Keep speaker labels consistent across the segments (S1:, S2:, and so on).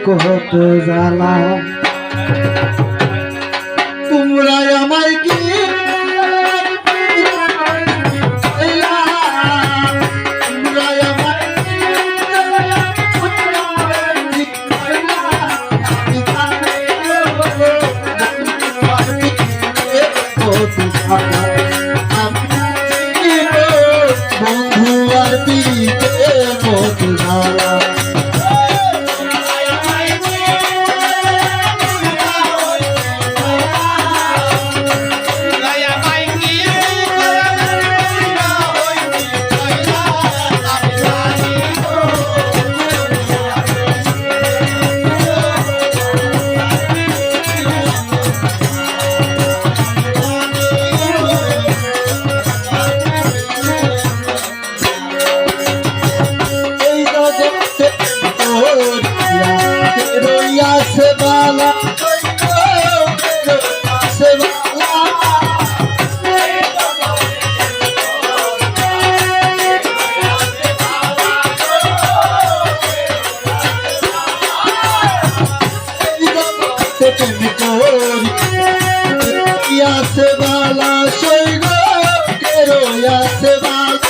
S1: কত জ্বালা তোমরা আমায় কি বন্ধু আর পিতে কত জ্বালা se bala se bala ya se bala soy go quiero ya se bala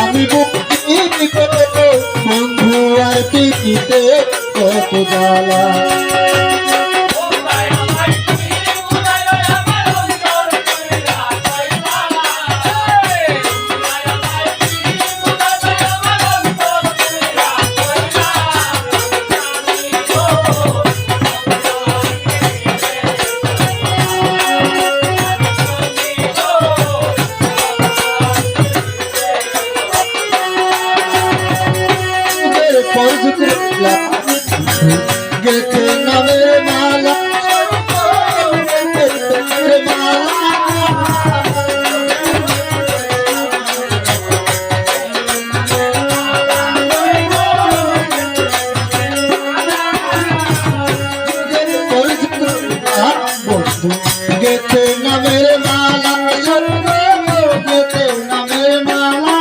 S1: আমি বুঝি বন্ধু আর পিতে কত জ্বালা গেছে নামের মালা গেছে নামের মালা গেছে নামের মালা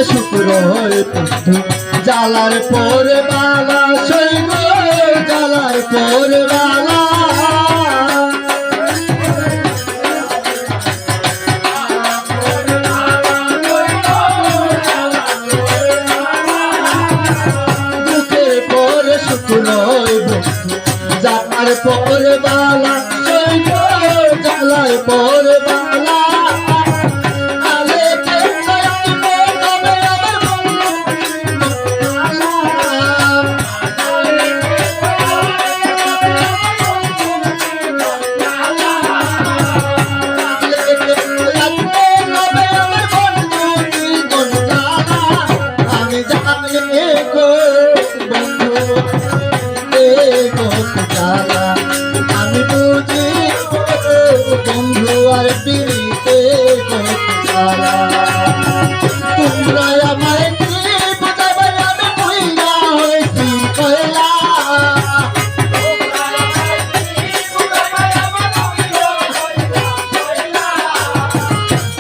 S1: শুক্র জালার পর বালা সৈব জালার পর বালা দুঃখের পর শুক্র জালার পর বালা সৈব জালার পর বালা আমি বুঝি বন্ধু আর পিড়িতে তোমরা আমায় আমি ভুইলা হয়েছি কয়লা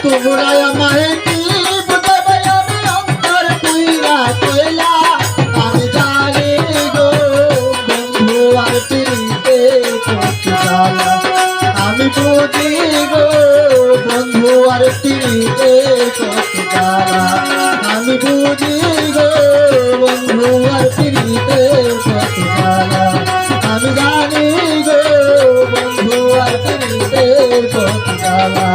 S1: তোমরা আমায় কি বুঝাবে আমি অন্তর পুইরা কইলা আমি জানি গো বন্ধু আর পিড়িতে কত জ্বালা আমি বুঝি গো বন্ধু আর পিড়িতে কত জ্বালা আমি বুঝি গো বন্ধু আর পিড়িতে কত জ্বালা আমি জানি গো বন্ধু আর পিড়িতে কত জ্বালা